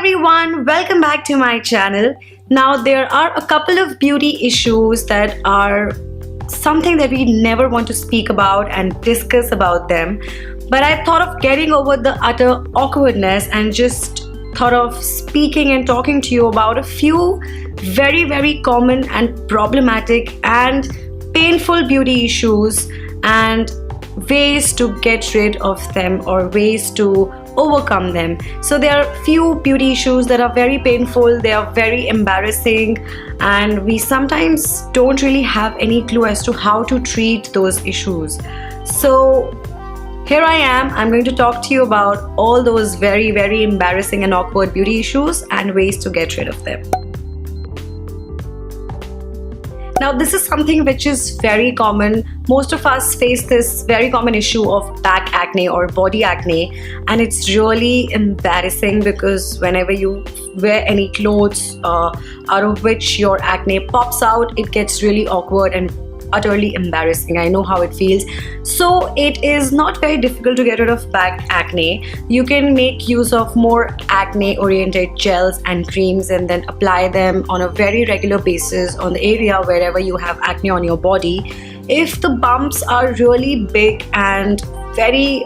everyone, welcome back to my channel. Now there are a couple of beauty issues that are something that we never want to speak about and discuss about them, but I thought of getting over the utter awkwardness and just thought of speaking and talking to you about a few very common and problematic and painful beauty issues and ways to get rid of them or ways to overcome them. So there are few beauty issues that are very painful, they are very embarrassing, and we sometimes don't really have any clue as to how to treat those issues. So here I am, I'm going to talk to you about all those very embarrassing and awkward beauty issues and ways to get rid of them. Now this is something which is very common. Most of us face this very common issue of back acne or body acne, and it's really embarrassing because whenever you wear any clothes out of which your acne pops out, it gets really awkward and utterly embarrassing. I know how it feels. So it is not very difficult to get rid of back acne. You can make use of more acne oriented gels and creams and then apply them on a very regular basis on the area wherever you have acne on your body. If the bumps are really big and very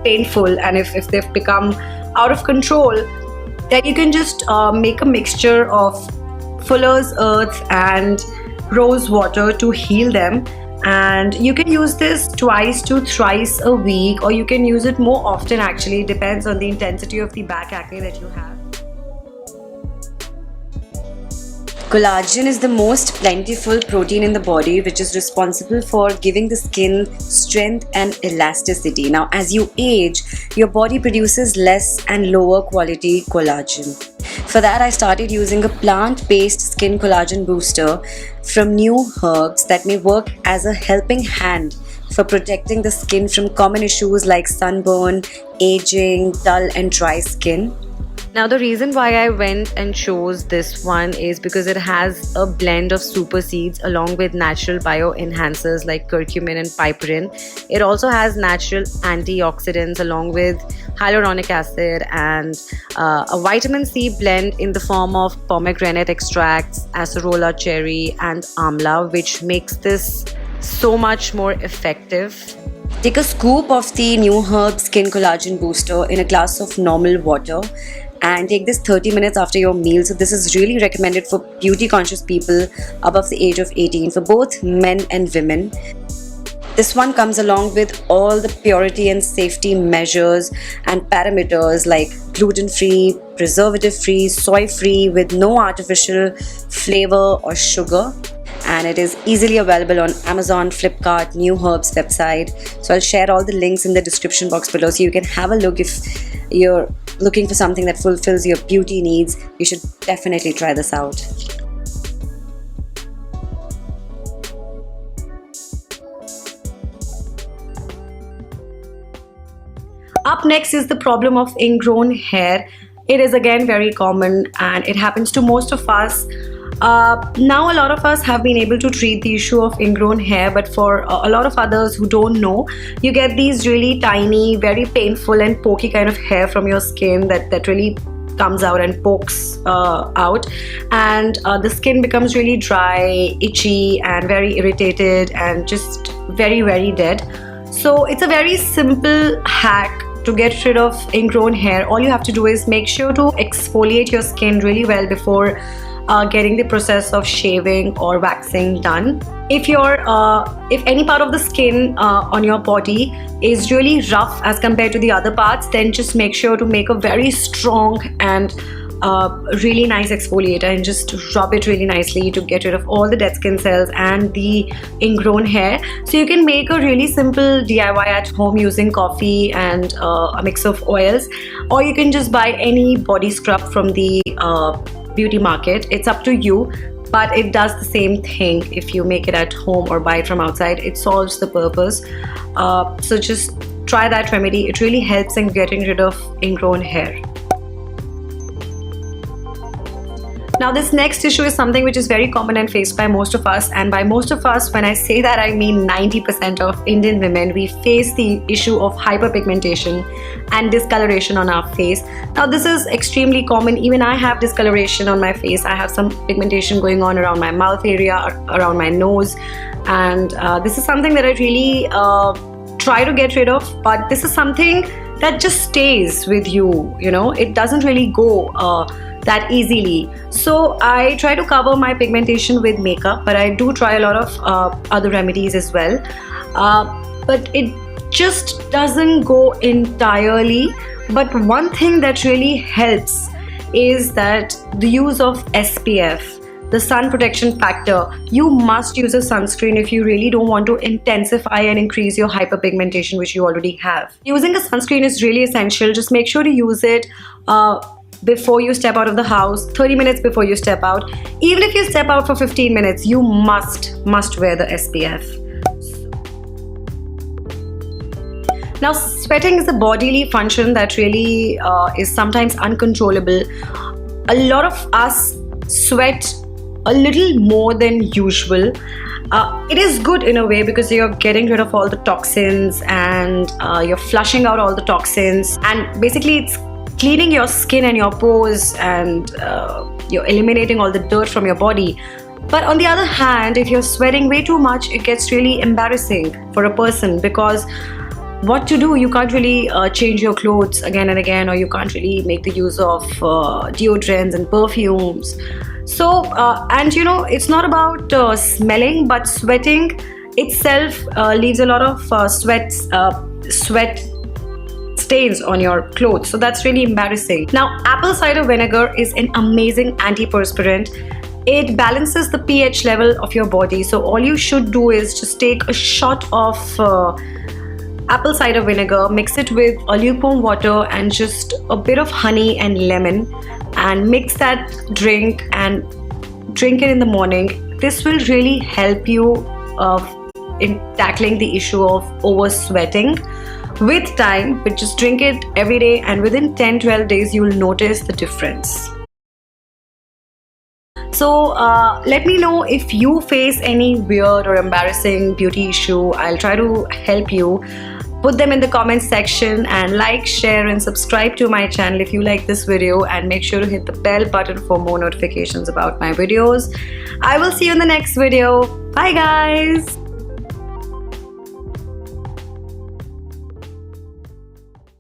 painful, and if they've become out of control, then you can just make a mixture of Fuller's Earth and rose water to heal them, and you can use this twice to thrice a week, or you can use it more often. Actually, it depends on the intensity of the back acne that you have. Collagen is the most plentiful protein in the body, which is responsible for giving the skin strength and elasticity. Now, as you age, your body produces less and lower quality collagen. For that, I started using a plant-based skin collagen booster from New Herbs that may work as a helping hand for protecting the skin from common issues like sunburn, aging, dull and dry skin. Now the reason why I went and chose this one is because it has a blend of super seeds along with natural bio-enhancers like curcumin and piperine. It also has natural antioxidants along with hyaluronic acid and a vitamin C blend in the form of pomegranate extracts, acerola cherry and amla, which makes this so much more effective. Take a scoop of the New Herbs Skin Collagen Booster in a glass of normal water and take this 30 minutes after your meal. So this is really recommended for beauty conscious people above the age of 18, for both men and women. This one comes along with all the purity and safety measures and parameters like gluten-free, preservative-free, soy-free with no artificial flavor or sugar. And it is easily available on Amazon, Flipkart, New Herbs website. So I'll share all the links in the description box below so you can have a look. If you're looking for something that fulfills your beauty needs, you should definitely try this out. Up next is the problem of ingrown hair. It is again very common and it happens to most of us. Now a lot of us have been able to treat the issue of ingrown hair, but for a lot of others who don't know, you get these really tiny, very painful and pokey kind of hair from your skin that really comes out and pokes out, and the skin becomes really dry, itchy and very irritated and just very dead. So it's a very simple hack to get rid of ingrown hair. All you have to do is make sure to exfoliate your skin really well before getting the process of shaving or waxing done. If any part of the skin on your body is really rough as compared to the other parts, then just make sure to make a very strong and really nice exfoliator and just rub it really nicely to get rid of all the dead skin cells and the ingrown hair. So you can make a really simple DIY at home using coffee and a mix of oils, or you can just buy any body scrub from the beauty market. It's up to you, but it does the same thing if you make it at home or buy it from outside. It solves the purpose. So just try that remedy. It really helps in getting rid of ingrown hair. Now this next issue is something which is very common and faced by most of us, and by most of us, when I say that, I mean 90% of Indian women. We face the issue of hyperpigmentation and discoloration on our face. Now this is extremely common. Even I have discoloration on my face. I have some pigmentation going on around my mouth area, around my nose, and this is something that I really try to get rid of, but this is something that just stays with you, you know, it doesn't really go that easily. So I try to cover my pigmentation with makeup, but I do try a lot of other remedies as well, but it just doesn't go entirely. But one thing that really helps is that the use of SPF, the sun protection factor. You must use a sunscreen if you really don't want to intensify and increase your hyperpigmentation, which you already have. Using a sunscreen is really essential. Just make sure to use it before you step out of the house, 30 minutes before you step out. Even if you step out for 15 minutes, you must wear the SPF. Now, sweating is a bodily function that really is sometimes uncontrollable. A lot of us sweat a little more than usual. It is good in a way because you're getting rid of all the toxins and you're flushing out all the toxins, and basically it's cleaning your skin and your pores, and you're eliminating all the dirt from your body. But on the other hand, if you're sweating way too much, it gets really embarrassing for a person, because what to do? You can't really change your clothes again and again, or you can't really make the use of deodorants and perfumes. So, and you know, it's not about smelling, but sweating itself leaves a lot of sweat stains on your clothes. So that's really embarrassing. Now, apple cider vinegar is an amazing antiperspirant. It balances the pH level of your body. So all you should do is just take a shot of apple cider vinegar, mix it with a lukewarm water and just a bit of honey and lemon, and mix that drink and drink it in the morning. This will really help you in tackling the issue of over sweating with time. But just drink it every day, and within 10-12 days you will notice the difference. So let me know if you face any weird or embarrassing beauty issue. I'll try to help you. Put them in the comments section, and like, share and subscribe to my channel if you like this video, and make sure to hit the bell button for more notifications about my videos. I will see you in the next video. Bye guys.